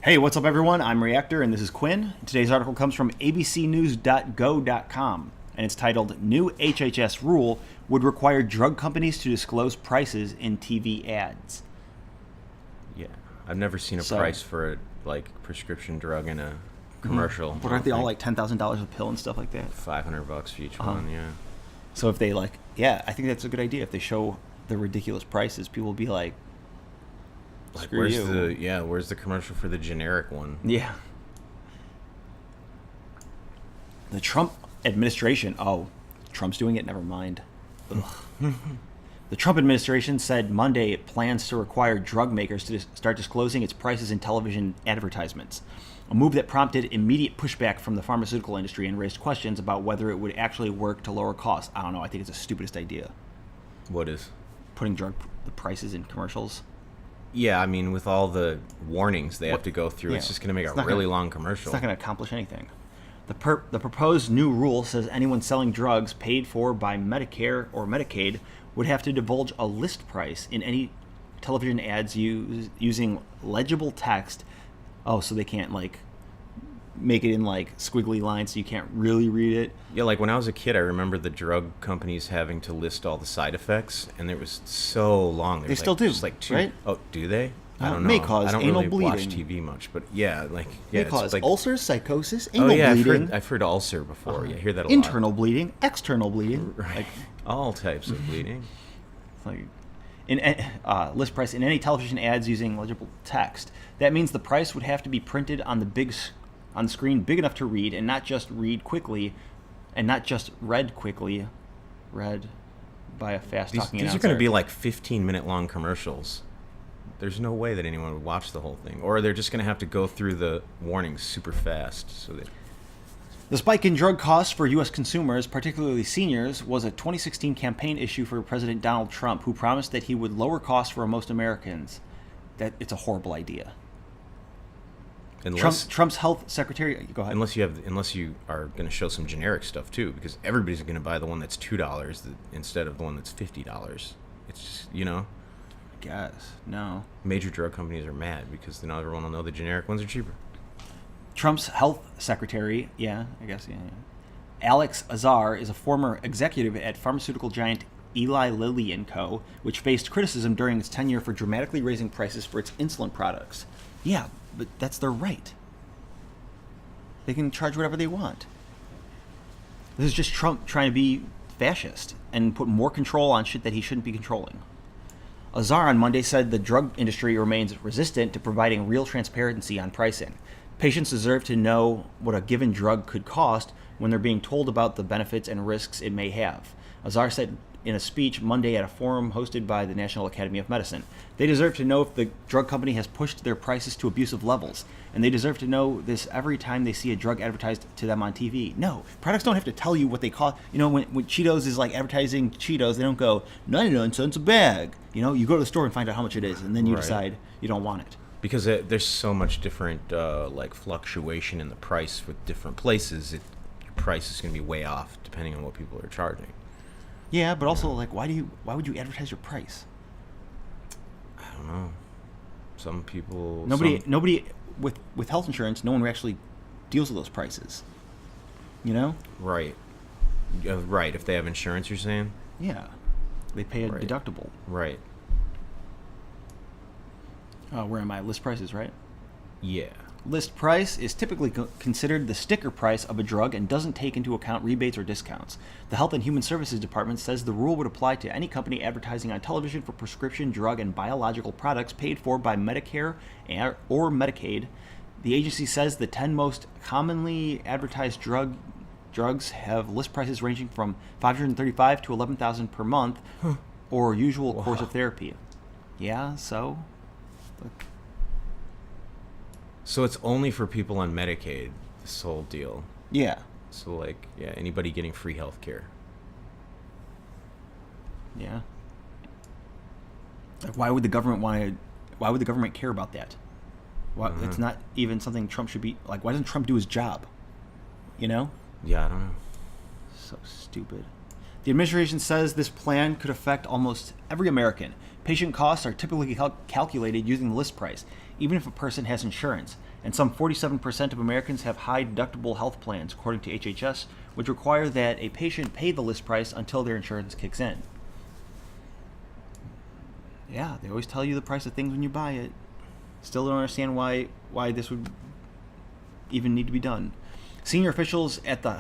Hey, what's up, everyone? I'm Reactor, and this is Quinn. Today's article comes from abcnews.go.com, and it's titled, New HHS Rule Would Require Drug Companies to Disclose Prices in TV Ads. Yeah, I've never seen a price for a prescription drug in a commercial. But aren't they all like $10,000 a pill and stuff like that? $500 for each one, yeah. So if they I think that's a good idea. If they show the ridiculous prices, people will be like, screw where's you. where's the commercial for the generic one? Yeah. The Trump administration. Oh, Trump's doing it? Never mind. The Trump administration said Monday it plans to require drug makers to start disclosing its prices in television advertisements, a move that prompted immediate pushback from the pharmaceutical industry and raised questions about whether it would actually work to lower costs. I don't know. I think it's the stupidest idea. What is? Putting the prices in commercials. Yeah, I mean, with all the warnings they have to go through, it's just going to make a really long commercial. It's not going to accomplish anything. The proposed new rule says anyone selling drugs paid for by Medicare or Medicaid would have to divulge a list price in any television ads using legible text. Oh, so they can't make it in squiggly lines so you can't really read it. Yeah, like when I was a kid, I remember the drug companies having to list all the side effects, and it was so long. They still do, just two, right? Oh, do they? I don't know. May cause I don't anal really bleeding. watch TV much, but yeah, may cause ulcers, psychosis, anal bleeding. I've heard ulcer before. Yeah, I hear that a lot. Internal bleeding, external bleeding, right? All types of bleeding. List price in any television ads using legible text. That means the price would have to be printed on the screen big enough to read, and not just read quickly, and not just read quickly, read by a fast-talking announcer. These are going to be 15-minute long commercials. There's no way that anyone would watch the whole thing, or they're just going to have to go through the warnings super fast. The spike in drug costs for U.S. consumers, particularly seniors, was a 2016 campaign issue for President Donald Trump, who promised that he would lower costs for most Americans. That it's a horrible idea. Trump's health secretary. Go ahead. Unless you are going to show some generic stuff too, because everybody's going to buy the one that's $2 instead of the one that's $50. It's just I guess no. Major drug companies are mad because now everyone will know the generic ones are cheaper. Trump's health secretary, Alex Azar, is a former executive at pharmaceutical giant Eli Lilly & Co., which faced criticism during its tenure for dramatically raising prices for its insulin products. Yeah, but that's their right. They can charge whatever they want. This is just Trump trying to be fascist and put more control on shit that he shouldn't be controlling. Azar on Monday said the drug industry remains resistant to providing real transparency on pricing. Patients deserve to know what a given drug could cost when they're being told about the benefits and risks it may have. Azar said in a speech Monday at a forum hosted by the National Academy of Medicine. They deserve to know if the drug company has pushed their prices to abusive levels, and they deserve to know this every time they see a drug advertised to them on TV. No, products don't have to tell you what they cost. When Cheetos is advertising Cheetos, they don't go 99 cents a bag. You go to the store and find out how much it is, and then you decide you don't want it. Because there's so much different fluctuation in the price with different places. Your price is going to be way off depending on what people are charging. Yeah, but also why would you advertise your price? I don't know. Some people. Nobody with health insurance. No one actually deals with those prices. Right. Right. If they have insurance, you're saying. Yeah, they pay a deductible. Right. Where am I? List prices, right? Yeah. List price is typically considered the sticker price of a drug and doesn't take into account rebates or discounts. The Health and Human Services Department says the rule would apply to any company advertising on television for prescription drug and biological products paid for by Medicare or Medicaid. The agency says the 10 most commonly advertised drugs have list prices ranging from $535 to $11,000 per month, or usual course of therapy. Yeah, so. So it's only for people on Medicaid, this whole deal. Yeah. So anybody getting free health care. Yeah. Why would the government care about that? It's not even something Trump should be why doesn't Trump do his job? Yeah, I don't know. So stupid. The administration says this plan could affect almost every American. Patient costs are typically calculated using the list price, even if a person has insurance. And some 47% of Americans have high deductible health plans, according to HHS, which require that a patient pay the list price until their insurance kicks in. Yeah, they always tell you the price of things when you buy it. Still don't understand why this would even need to be done. Senior officials at the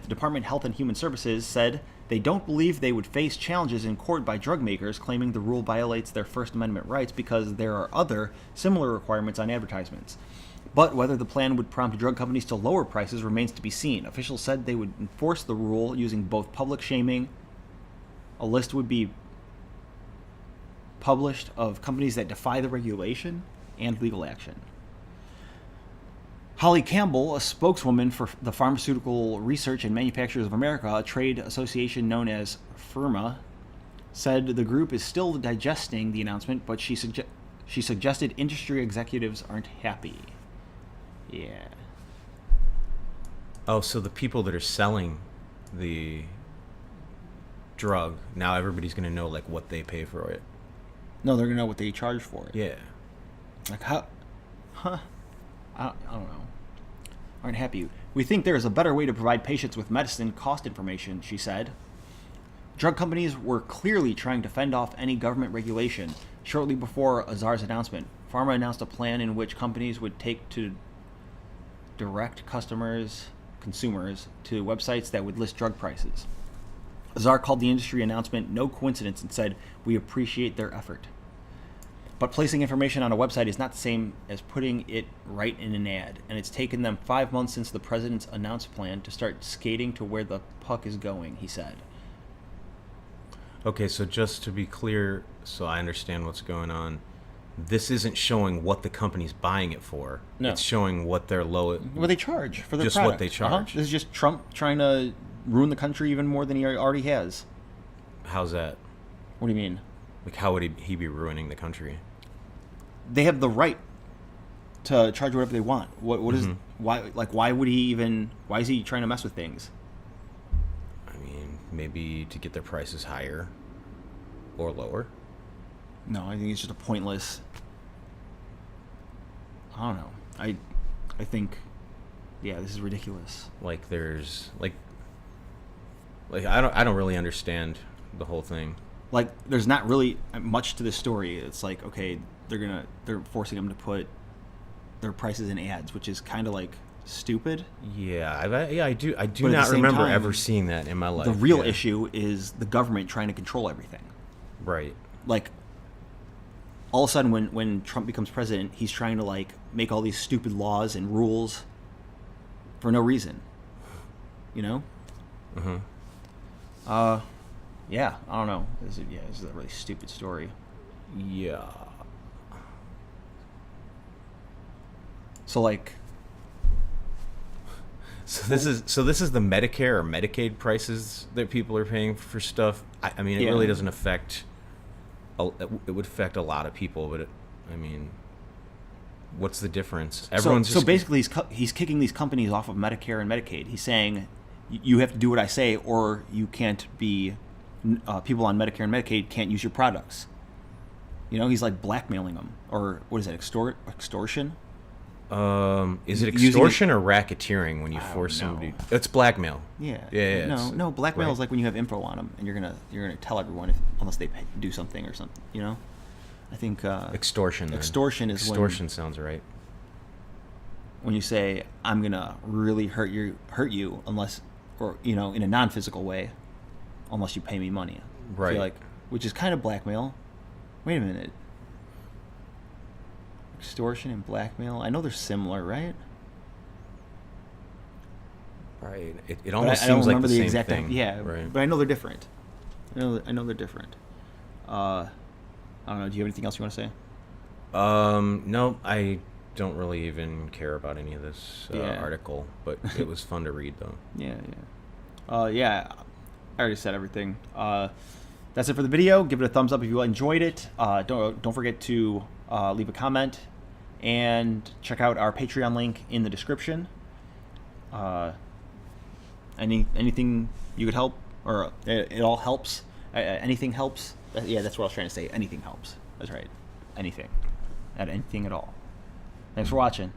Department of Health and Human Services said they don't believe they would face challenges in court by drug makers claiming the rule violates their First Amendment rights because there are other similar requirements on advertisements. But whether the plan would prompt drug companies to lower prices remains to be seen. Officials said they would enforce the rule using both public shaming. A list would be published of companies that defy the regulation and legal action. Holly Campbell, a spokeswoman for the Pharmaceutical Research and Manufacturers of America, a trade association known as PHRMA, said the group is still digesting the announcement, but she suggested industry executives aren't happy. Yeah. Oh, so the people that are selling the drug, now everybody's going to know like what they pay for it. No, they're going to know what they charge for it. Yeah. Like how? Huh? I don't know. Aren't happy. We think there is a better way to provide patients with medicine cost information, she said. Drug companies were clearly trying to fend off any government regulation. Shortly before Azar's announcement, Pharma announced a plan in which companies would take to direct consumers to websites that would list drug prices. Azar called the industry announcement no coincidence and said, "We appreciate their effort." But placing information on a website is not the same as putting it right in an ad, and it's taken them 5 months since the president's announced plan to start skating to where the puck is going, he said. Okay, so just to be clear, so I understand what's going on, this isn't showing what the company's buying it for. No. It's showing what their what they charge for their just product. what they charge. This is just Trump trying to ruin the country even more than he already has. How's that? What do you mean? Like, how would he be ruining the country? They have the right to charge whatever they want. What is why would he even? Why is he trying to mess with things? I mean, maybe to get their prices higher or lower. No, I think it's just a pointless. I don't know. I think, yeah, this is ridiculous. Like there's like I don't really understand the whole thing. Like there's not really much to this story. It's like, okay, they're forcing them to put their prices in ads, which is kind of like stupid. Yeah, I do But not at the same remember time, ever seeing that in my life. The real Yeah. issue is the government trying to control everything. Right. Like all of a sudden when Trump becomes president, he's trying to like make all these stupid laws and rules for no reason. You know? Yeah, I don't know. This is a really stupid story. Yeah. So like So this is the Medicare or Medicaid prices that people are paying for stuff. I mean, it really doesn't affect. It would affect a lot of people, but I mean, what's the difference? Everyone's so basically he's kicking these companies off of Medicare and Medicaid. He's saying you have to do what I say, or you can't be. People on Medicare and Medicaid can't use your products. You know, he's like blackmailing them, or what is that? Extortion? Is it extortion or racketeering when you force somebody? It's blackmail. Yeah. Yeah. No, blackmail is like when you have info on them and you're gonna tell everyone unless they do something or something. You know, I think extortion. Then. Extortion is extortion sounds right. When you say I'm gonna really hurt you unless, or you know, in a non-physical way, unless you pay me money. Right. I feel like, which is kind of blackmail. Wait a minute. Extortion and blackmail. I know they're similar, right? Right. It almost seems like the same exact thing. Yeah, right. But I know they're different. I know they're different. I don't know. Do you have anything else you want to say? No, I don't really even care about any of this article, but it was fun to read though. Yeah. I already said everything. That's it for the video. Give it a thumbs up if you enjoyed it. Don't forget to leave a comment and check out our Patreon link in the description. Anything you could help or it all helps. Anything helps. Yeah, that's what I was trying to say. Anything helps. That's right. Anything. Anything at all. Thanks for watching.